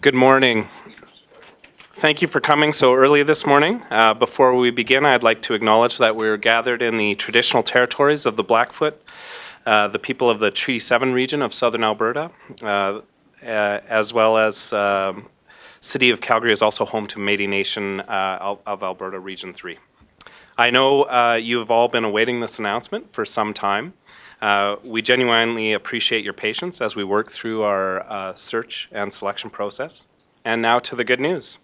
Good morning. Thank you for coming so early this morning. Before we begin, I'd like to acknowledge that we're gathered in the traditional territories of the Blackfoot, the people of the Treaty 7 region of southern Alberta, as well as City of Calgary is also home to Métis Nation of Alberta Region 3. I know you have all been awaiting this announcement for some time. We genuinely appreciate your patience as we work through our search and selection process. And now to the good news.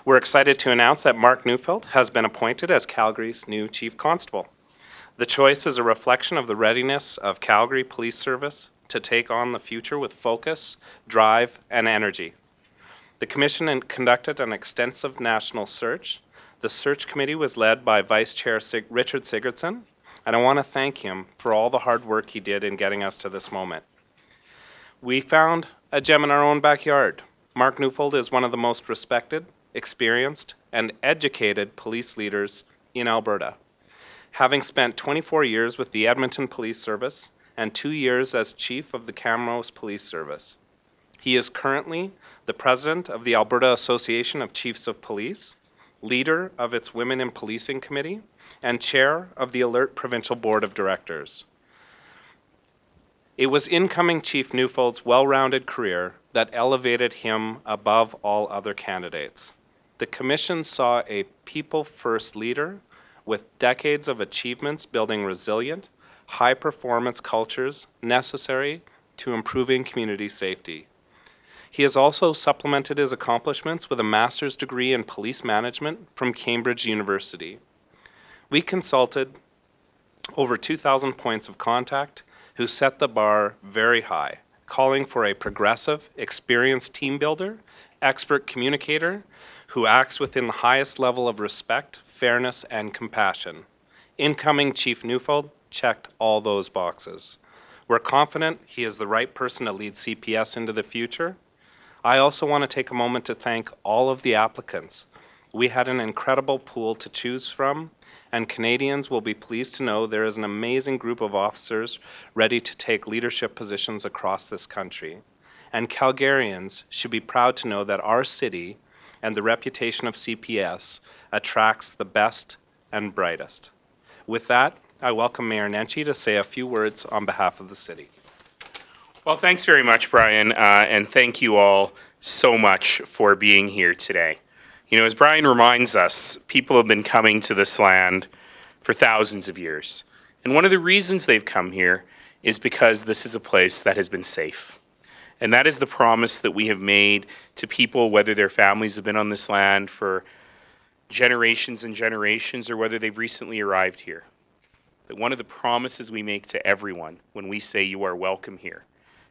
We're excited to announce that Mark Neufeld has been appointed as Calgary's new Chief Constable. The choice is a reflection of the readiness of Calgary Police Service to take on the future with focus, drive, and energy. The Commission conducted an extensive national search. The search committee was led by Vice Chair Richard Sigurdsson, and I want to thank him for all the hard work he did in getting us to this moment. We found a gem in our own backyard. Mark Neufeld is one of the most respected, experienced, and educated police leaders in Alberta. Having spent 24 years with the Edmonton Police Service and 2 years as Chief of the Camrose Police Service. He is currently the President of the Alberta Association of Chiefs of Police, leader of its Women in Policing Committee, and Chair of the Alert Provincial Board of Directors. It was incoming Chief Neufeld's well-rounded career that elevated him above all other candidates. The Commission saw a people-first leader with decades of achievements building resilient, high-performance cultures necessary to improving community safety. He has also supplemented his accomplishments with a master's degree in police management from Cambridge University. We consulted over 2,000 points of contact who set the bar very high, calling for a progressive, experienced team builder, expert communicator, who acts within the highest level of respect, fairness, and compassion. Incoming Chief Neufeld checked all those boxes. We're confident he is the right person to lead CPS into the future. I also want to take a moment to thank all of the applicants. We had an incredible pool to choose from, and Canadians will be pleased to know there is an amazing group of officers ready to take leadership positions across this country. And Calgarians should be proud to know that our city and the reputation of CPS attracts the best and brightest. With that, I welcome Mayor Nenshi to say a few words on behalf of the city. Well, thanks very much, Brian, and thank you all so much for being here today. You know, as Brian reminds us, people have been coming to this land for thousands of years. And one of the reasons they've come here is because this is a place that has been safe. And that is the promise that we have made to people, whether their families have been on this land for generations and generations or whether they've recently arrived here. That one of the promises we make to everyone when we say you are welcome here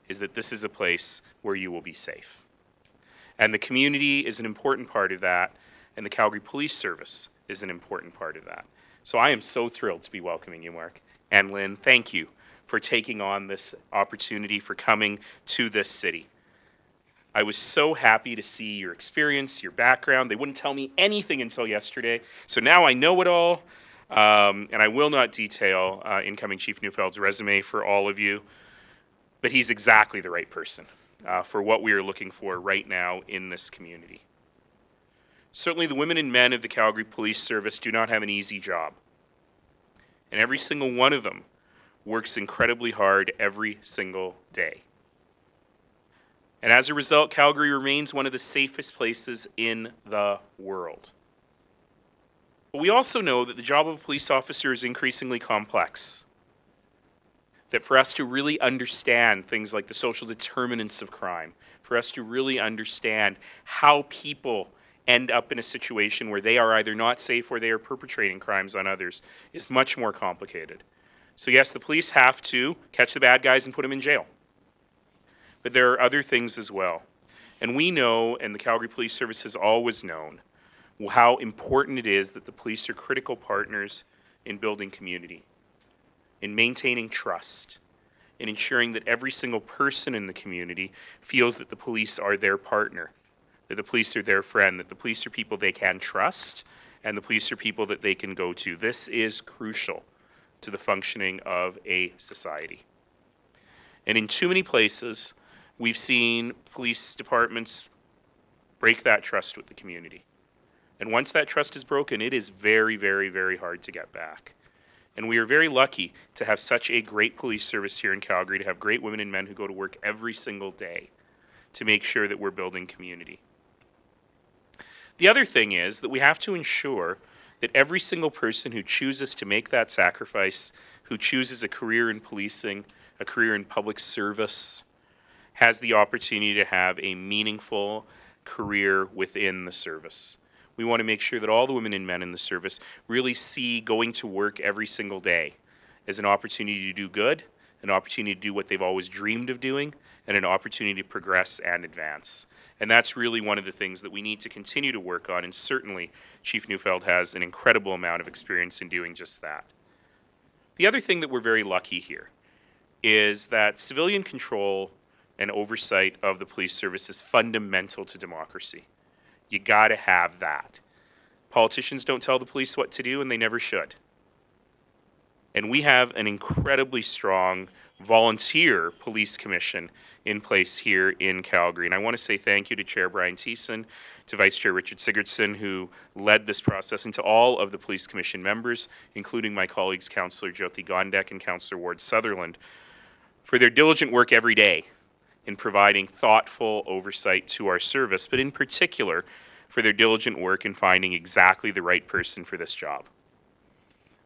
is that this is a place where you will be safe. And the community is an important part of that, and the Calgary Police Service is an important part of that. So I am so thrilled to be welcoming you, Mark. And Lynn, thank you for taking on this opportunity, for coming to this city. I was so happy to see your experience, your background. They wouldn't tell me anything until yesterday, so now I know it all. And I will not detail incoming Chief Neufeld's resume for all of you, but he's exactly the right person for what we are looking for right now in this community. Certainly the women and men of the Calgary Police Service do not have an easy job. And every single one of them works incredibly hard every single day. And as a result, Calgary remains one of the safest places in the world. But we also know that the job of a police officer is increasingly complex. That for us to really understand things like the social determinants of crime, for us to really understand how people end up in a situation where they are either not safe or they are perpetrating crimes on others is much more complicated. So yes, the police have to catch the bad guys and put them in jail. But there are other things as well. And we know, and the Calgary Police Service has always known, how important it is that the police are critical partners in building community, in maintaining trust, in ensuring that every single person in the community feels that the police are their partner, that the police are their friend, that the police are people they can trust, and the police are people that they can go to. This is crucial to the functioning of a society. And in too many places, we've seen police departments break that trust with the community. And once that trust is broken, it is very, very, very hard to get back. And we are very lucky to have such a great police service here in Calgary, to have great women and men who go to work every single day to make sure that we're building community. The other thing is that we have to ensure that every single person who chooses to make that sacrifice, who chooses a career in policing, a career in public service, has the opportunity to have a meaningful career within the service. We want to make sure that all the women and men in the service really see going to work every single day as an opportunity to do good, an opportunity to do what they've always dreamed of doing, and an opportunity to progress and advance. And that's really one of the things that we need to continue to work on, and certainly Chief Neufeld has an incredible amount of experience in doing just that. The other thing that we're very lucky here is that civilian control and oversight of the police service is fundamental to democracy. You gotta have that. Politicians don't tell the police what to do, and they never should. And we have an incredibly strong volunteer police commission in place here in Calgary. And I want to say thank you to Chair Brian Thiessen, to Vice Chair Richard Sigurdsson, who led this process, and to all of the police commission members, including my colleagues, Councillor Jyoti Gondek and Councillor Ward Sutherland, for their diligent work every day in providing thoughtful oversight to our service, but in particular for their diligent work in finding exactly the right person for this job.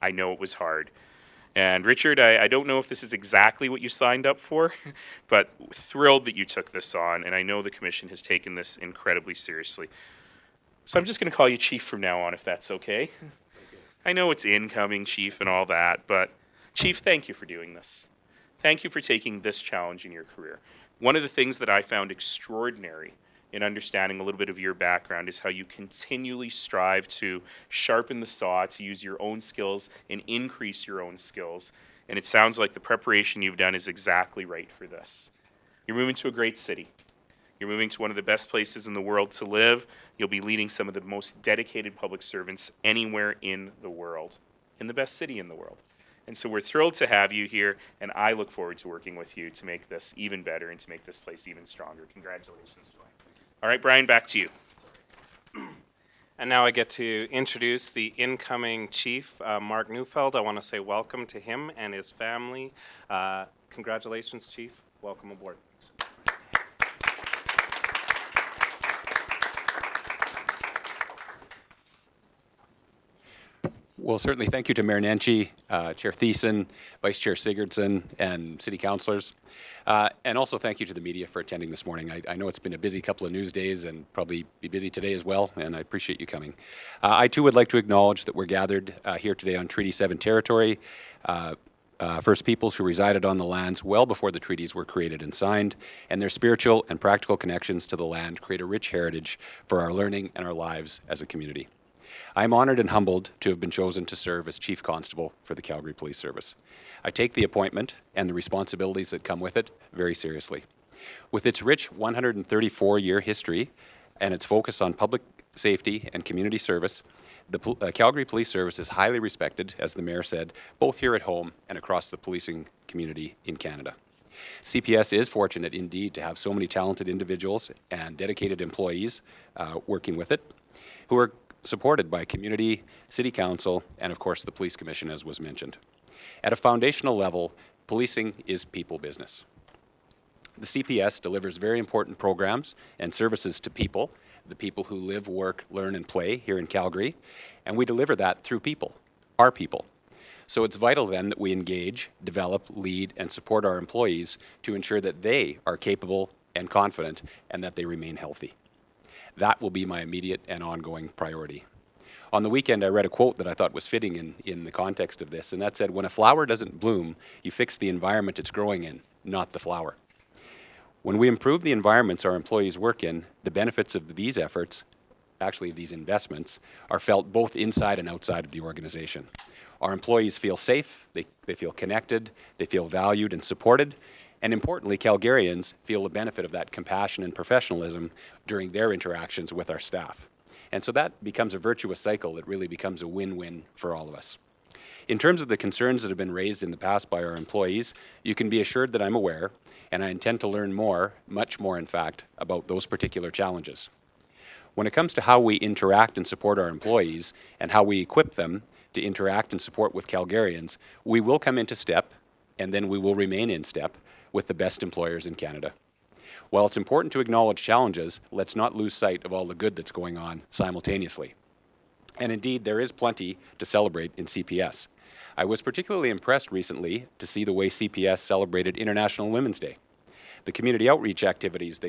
I know it was hard. And Richard, I don't know if this is exactly what you signed up for, but thrilled that you took this on, and I know the Commission has taken this incredibly seriously. So I'm just going to call you Chief from now on, if that's okay. I know it's incoming, Chief, and all that, but Chief, thank you for doing this. Thank you for taking this challenge in your career. One of the things that I found extraordinary in understanding a little bit of your background is how you continually strive to sharpen the saw, to use your own skills and increase your own skills. And it sounds like the preparation you've done is exactly right for this. You're moving to a great city. You're moving to one of the best places in the world to live. You'll be leading some of the most dedicated public servants anywhere in the world, in the best city in the world. And so we're thrilled to have you here, and I look forward to working with you to make this even better and to make this place even stronger. Congratulations. All right, Brian, back to you. And now I get to introduce the incoming Chief, Mark Neufeld. I want to say welcome to him and his family. Congratulations, Chief. Welcome aboard. Well, certainly thank you to Mayor Nenshi, Chair Thiessen, Vice Chair Sigurdsson, and City Councillors. And also thank you to the media for attending this morning. I know it's been a busy couple of news days and probably be busy today as well, and I appreciate you coming. I too would like to acknowledge that we're gathered here today on Treaty 7 territory. First Peoples who resided on the lands well before the treaties were created and signed, and their spiritual and practical connections to the land create a rich heritage for our learning and our lives as a community. I am honored and humbled to have been chosen to serve as Chief Constable for the Calgary Police Service. I take the appointment and the responsibilities that come with it very seriously. With its rich 134-year history and its focus on public safety and community service, the Calgary Police Service is highly respected, as the Mayor said, both here at home and across the policing community in Canada. CPS is fortunate indeed to have so many talented individuals and dedicated employees working with it, who are supported by community, City Council, and of course the Police Commission, as was mentioned. At a foundational level, policing is people business. The CPS delivers very important programs and services to people, the people who live, work, learn, and play here in Calgary, and we deliver that through people, our people. So it's vital then that we engage, develop, lead, and support our employees to ensure that they are capable and confident and that they remain healthy. That will be my immediate and ongoing priority. On the weekend, I read a quote that I thought was fitting in the context of this, and that said, when a flower doesn't bloom, you fix the environment it's growing in, not the flower. When we improve the environments our employees work in, the benefits of these efforts, actually these investments, are felt both inside and outside of the organization. Our employees feel safe, they feel connected, they feel valued and supported, and importantly, Calgarians feel the benefit of that compassion and professionalism during their interactions with our staff. And so that becomes a virtuous cycle that really becomes a win-win for all of us. In terms of the concerns that have been raised in the past by our employees, you can be assured that I'm aware, and I intend to learn more, much more in fact, about those particular challenges. When it comes to how we interact and support our employees and how we equip them to interact and support with Calgarians, we will come into step, and then we will remain in step with the best employers in Canada. While it's important to acknowledge challenges, let's not lose sight of all the good that's going on simultaneously. And indeed, there is plenty to celebrate in CPS. I was particularly impressed recently to see the way CPS celebrated International Women's Day. The community outreach activities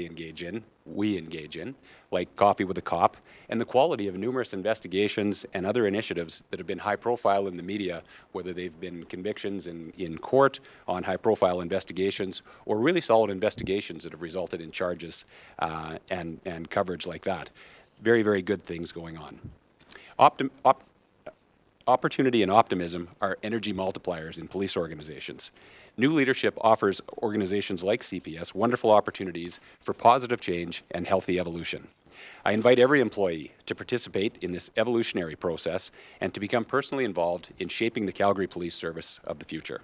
we engage in, like Coffee with a Cop, and the quality of numerous investigations and other initiatives that have been high profile in the media, whether they've been convictions in court on high profile investigations, or really solid investigations that have resulted in charges and coverage like that. Very, very good things going on. Opportunity and optimism are energy multipliers in police organizations. New leadership offers organizations like CPS wonderful opportunities for positive change and healthy evolution. I invite every employee to participate in this evolutionary process and to become personally involved in shaping the Calgary Police Service of the future.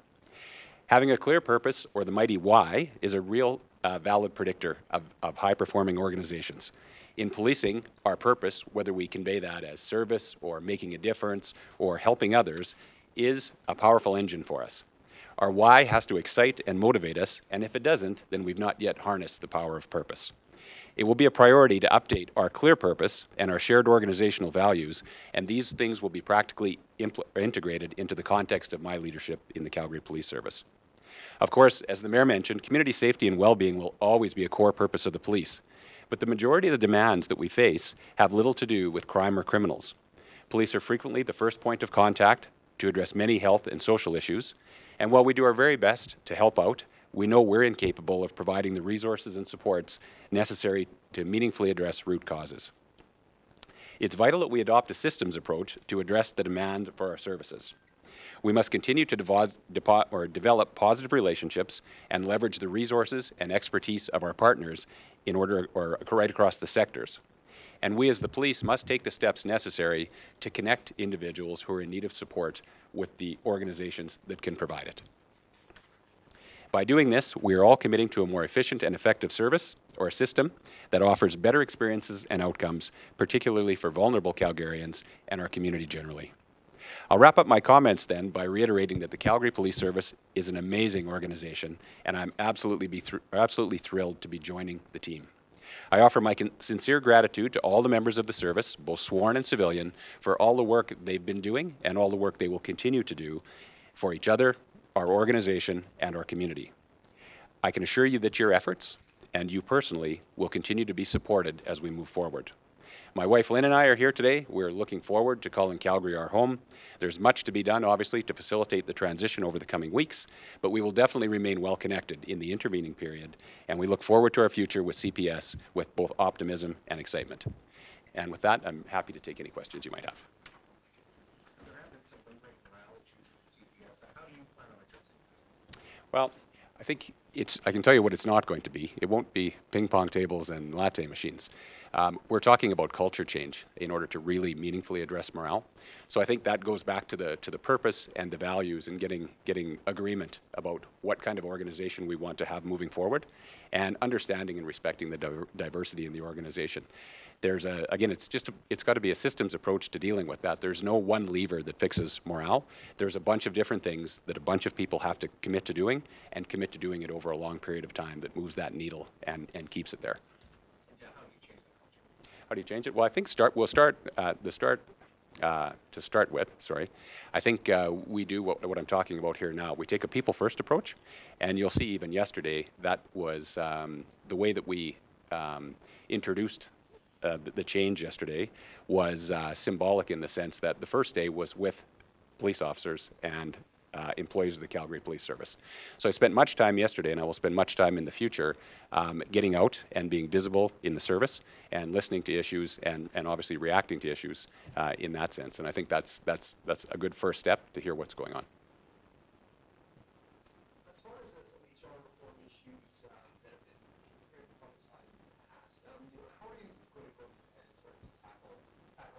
Having a clear purpose, or the mighty why, is a real valid predictor of high-performing organizations. In policing, our purpose, whether we convey that as service or making a difference or helping others, is a powerful engine for us. Our why has to excite and motivate us, and if it doesn't, then we've not yet harnessed the power of purpose. It will be a priority to update our clear purpose and our shared organizational values, and these things will be practically integrated into the context of my leadership in the Calgary Police Service. Of course, as the Mayor mentioned, community safety and well-being will always be a core purpose of the police, but the majority of the demands that we face have little to do with crime or criminals. Police are frequently the first point of contact to address many health and social issues, and while we do our very best to help out, we know we're incapable of providing the resources and supports necessary to meaningfully address root causes. It's vital that we adopt a systems approach to address the demand for our services. We must continue to develop positive relationships and leverage the resources and expertise of our partners right across the sectors. And we as the police must take the steps necessary to connect individuals who are in need of support with the organizations that can provide it. By doing this, we are all committing to a more efficient and effective service or a system that offers better experiences and outcomes, particularly for vulnerable Calgarians and our community generally. I'll wrap up my comments then by reiterating that the Calgary Police Service is an amazing organization, and I'm absolutely thrilled to be joining the team. I offer my sincere gratitude to all the members of the service, both sworn and civilian, for all the work they've been doing and all the work they will continue to do for each other, our organization, and our community. I can assure you that your efforts, and you personally, will continue to be supported as we move forward. My wife Lynn and I are here today. We're looking forward to calling Calgary our home. There's much to be done, obviously, to facilitate the transition over the coming weeks, but we will definitely remain well connected in the intervening period, and we look forward to our future with CPS with both optimism and excitement. And with that, I'm happy to take any questions you might have. Well, I think I can tell you what it's not going to be. It won't be ping pong tables and latte machines. We're talking about culture change in order to really meaningfully address morale. So I think that goes back to the purpose and the values and getting agreement about what kind of organization we want to have moving forward, and understanding and respecting the diversity in the organization. Again, it's got to be a systems approach to dealing with that. There's no one lever that fixes morale. There's a bunch of different things that a bunch of people have to commit to doing, and commit to doing it over a long period of time that moves that needle and keeps it there. How do you change it? Well, I think to start with, I think we do what I'm talking about here now. We take a people-first approach, and you'll see even yesterday that was the way that we introduced the change yesterday was symbolic in the sense that the first day was with police officers and employees of the Calgary Police Service. So I spent much time yesterday, and I will spend much time in the future getting out and being visible in the service and listening to issues and obviously reacting to issues in that sense. And I think that's a good first step to hear what's going on. As far as some HR reform issues that have been very publicized in the past, how are you going to go ahead and sort of tackle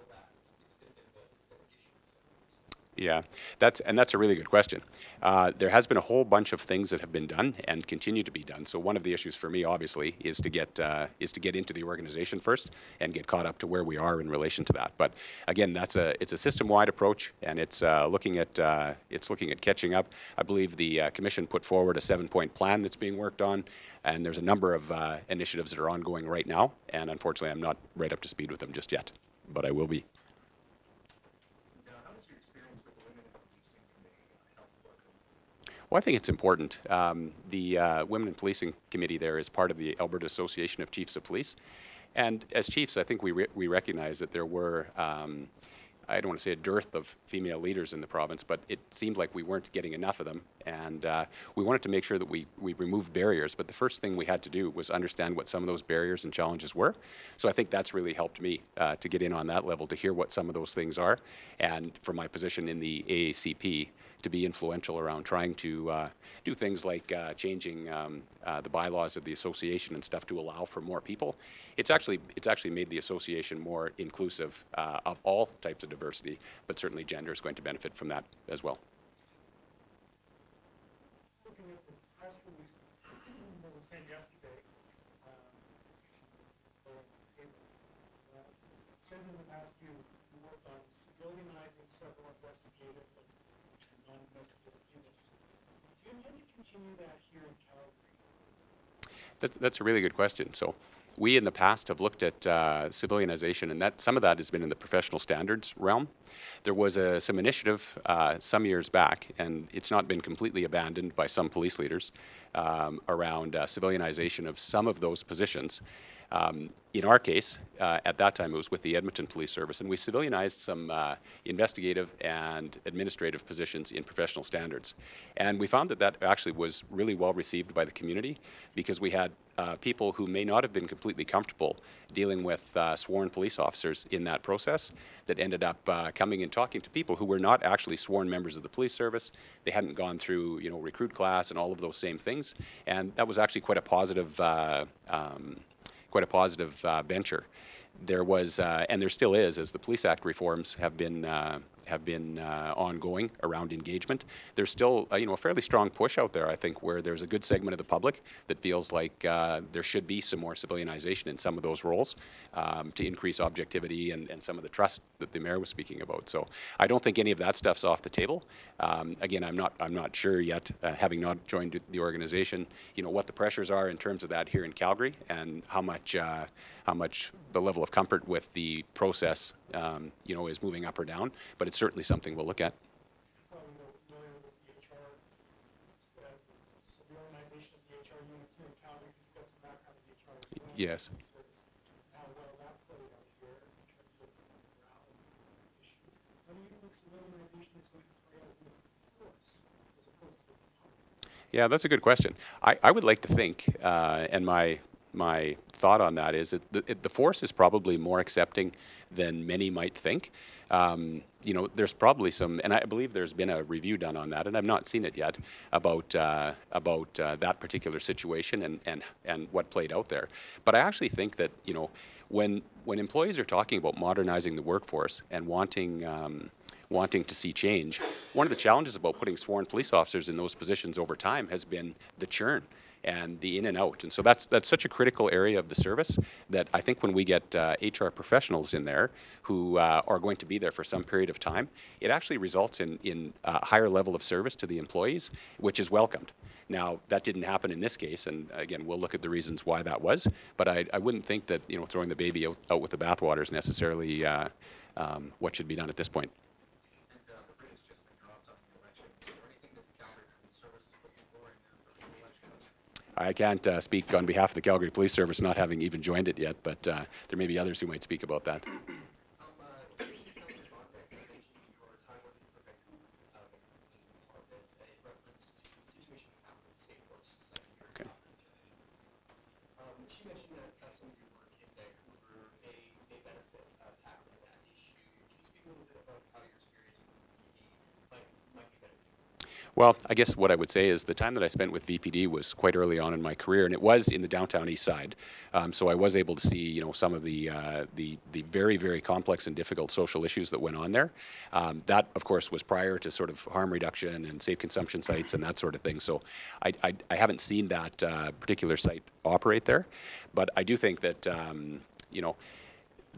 that? It's been a bit of a systemic issue. Yeah, that's a really good question. There has been a whole bunch of things that have been done and continue to be done. So one of the issues for me, obviously, is to get into the organization first and get caught up to where we are in relation to that. But again, it's a system-wide approach, and it's looking at catching up. I believe the commission put forward a 7-point plan that's being worked on, and there's a number of initiatives that are ongoing right now. And unfortunately, I'm not right up to speed with them just yet, but I will be. Well, I think it's important. The Women in Policing Committee there is part of the Alberta Association of Chiefs of Police. And as chiefs, I think we recognize that there were, I don't want to say a dearth of female leaders in the province, but it seemed like we weren't getting enough of them. And we wanted to make sure that we removed barriers. But the first thing we had to do was understand what some of those barriers and challenges were. So I think that's really helped me to get in on that level, to hear what some of those things are. And for my position in the AACP, to be influential around trying to do things like changing the bylaws of the association and stuff to allow for more people. It's actually made the association more inclusive of all types of diversity, but certainly gender is going to benefit from that as well. Looking at the press release that was sent yesterday, it says in the past you worked on civilianizing several investigative and non-investigative units. Do you intend to continue that here in Calgary? That's a really good question. So we in the past have looked at civilianization, and that some of that has been in the professional standards realm. There was some initiative some years back, and it's not been completely abandoned by some police leaders, around civilianization of some of those positions. In our case, at that time, it was with the Edmonton Police Service, and we civilianized some investigative and administrative positions in professional standards. And we found that that actually was really well received by the community, because we had people who may not have been completely comfortable dealing with sworn police officers in that process that ended up coming and talking to people who were not actually sworn members of the police service. They hadn't gone through, recruit class and all of those same things. And that was actually quite a positive venture. There was, and there still is, as the Police Act reforms have been ongoing around engagement. There's still, a fairly strong push out there, I think, where there's a good segment of the public that feels like there should be some more civilianization in some of those roles to increase objectivity and some of the trust that the mayor was speaking about. So I don't think any of that stuff's off the table. Again, I'm not sure yet, having not joined the organization, what the pressures are in terms of that here in Calgary, and how much the level of comfort with the process, is moving up or down. But it's certainly something we'll look at. Probably more familiar with the HR, civilianization of the HR unit here in Calgary, because you've got some background in the HR as well. Yes. How well that played out here in terms of morale issues. How do you think civilianization is going to play out with the force as opposed to the public? Yeah, that's a good question. I would like to think, and my thought on that is that the force is probably more accepting than many might think. There's probably some, and I believe there's been a review done on that, and I've not seen it yet, about that particular situation and what played out there. But I actually think that, when employees are talking about modernizing the workforce and wanting to see change, one of the challenges about putting sworn police officers in those positions over time has been the churn and the in and out. And so that's such a critical area of the service that I think when we get HR professionals in there who are going to be there for some period of time, it actually results in a higher level of service to the employees, which is welcomed. Now, that didn't happen in this case, and again, we'll look at the reasons why that was, but I wouldn't think that throwing the baby out with the bathwater is necessarily what should be done at this point. I can't speak on behalf of the Calgary Police Service, not having even joined it yet, but there may be others who might speak about that. Okay. She mentioned that some of your work in Vancouver may benefit tackling that issue. Can you speak a little bit about how your experience with the PD might be beneficial? Well, I guess what I would say is the time that I spent with VPD was quite early on in my career, and it was in the downtown east side. So I was able to see, some of the very, very complex and difficult social issues that went on there. That, of course, was prior to sort of harm reduction and safe consumption sites and that sort of thing. So I haven't seen that particular site operate there, but I do think that,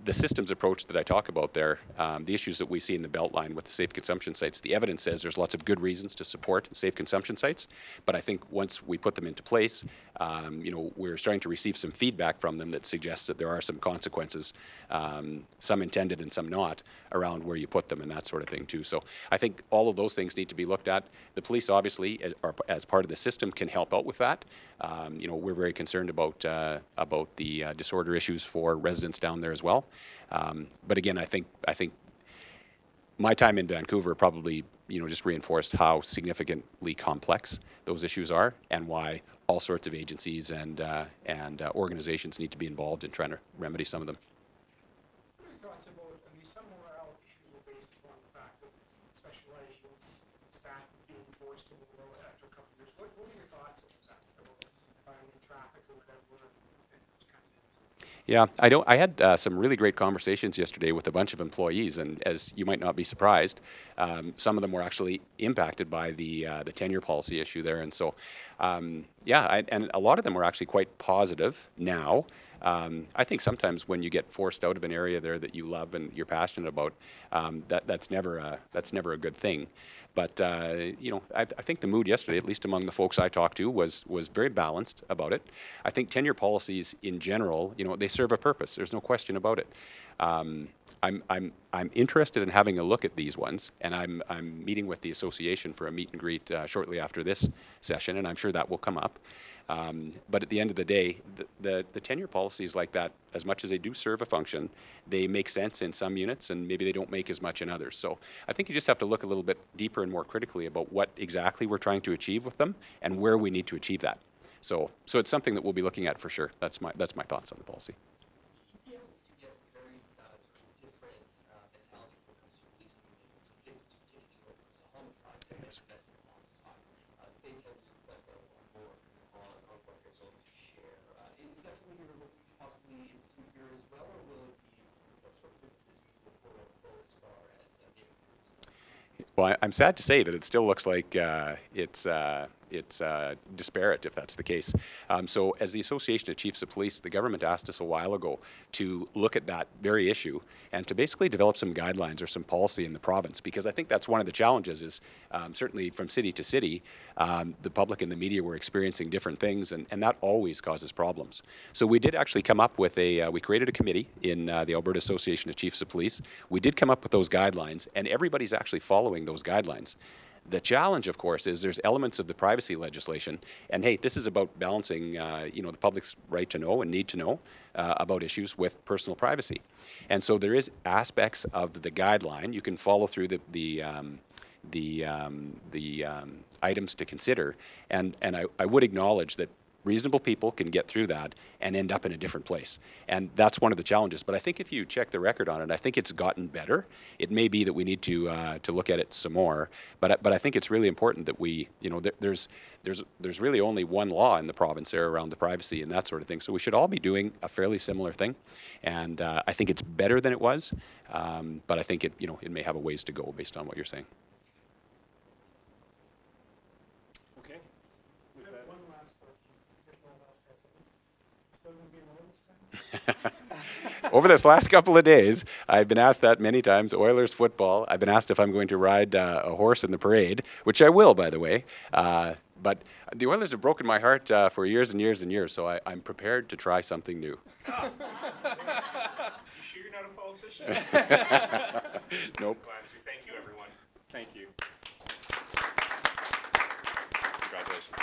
the systems approach that I talk about there, the issues that we see in the Beltline with the safe consumption sites, the evidence says there's lots of good reasons to support safe consumption sites, but I think once we put them into place, we're starting to receive some feedback from them that suggests that there are some consequences, some intended and some not, around where you put them and that sort of thing too. So I think all of those things need to be looked at. The police obviously, as part of the system, can help out with that. We're very concerned about the disorder issues for residents down there as well. But again, I think my time in Vancouver probably just reinforced how significantly complex those issues are and why all sorts of agencies and organizations need to be involved in trying to remedy some of them. What are your thoughts about, some morale issues are based upon the fact of specialized units, staff being forced to move out after a couple of years. What are your thoughts about that, about traffic or whatever, and those kinds of things? Yeah, I had some really great conversations yesterday with a bunch of employees, and as you might not be surprised, some of them were actually impacted by the tenure policy issue there, and so and a lot of them were actually quite positive now. I think sometimes when you get forced out of an area there that you love and you're passionate about, that's never a good thing. But I think the mood yesterday, at least among the folks I talked to, was very balanced about it. I think tenure policies in general, they serve a purpose. There's no question about it. I'm interested in having a look at these ones, and I'm meeting with the association for a meet and greet shortly after this session, and I'm sure that will come up. But at the end of the day, the tenure policies like that, as much as they do serve a function, they make sense in some units and maybe they don't make as much in others. So I think you just have to look a little bit deeper and more critically about what exactly we're trying to achieve with them and where we need to achieve that. So it's something that we'll be looking at for sure. That's my thoughts on the policy. UPS and CPS have very sort of different mentalities when it comes to police communities, particularly when it comes to homicides and investigative homicides. They tend to like go more on what they're going to share. Is that something you're looking to possibly institute here as well, or will it be sort of business as usual, quote unquote, as far as neighborhoods? Well, I'm sad to say that it still looks like it's disparate, if that's the case. So as the Association of Chiefs of Police, the government asked us a while ago to look at that very issue and to basically develop some guidelines or some policy in the province, because I think that's one of the challenges is certainly from city to city, the public and the media were experiencing different things, and that always causes problems. So we did actually come up with we created a committee in the Alberta Association of Chiefs of Police. We did come up with those guidelines, and everybody's actually following those guidelines. The challenge, of course, is there's elements of the privacy legislation, and hey, this is about balancing, the public's right to know and need to know about issues with personal privacy. And so there is aspects of the guideline. You can follow through the items to consider, and I would acknowledge that reasonable people can get through that and end up in a different place. And that's one of the challenges. But I think if you check the record on it, I think it's gotten better. It may be that we need to look at it some more. But I think it's really important that we, there's really only one law in the province there around the privacy and that sort of thing. So we should all be doing a fairly similar thing. And I think it's better than it was. But I think it may have a ways to go based on what you're saying. Okay. One last question. If no one else has something. Still going to be an Oilers fan? Over this last couple of days, I've been asked that many times. Oilers football. I've been asked if I'm going to ride a horse in the parade, which I will, by the way. But the Oilers have broken my heart for years and years and years, so I'm prepared to try something new. You sure you're not a politician? Nope. Thank you, everyone. Thank you. Congratulations.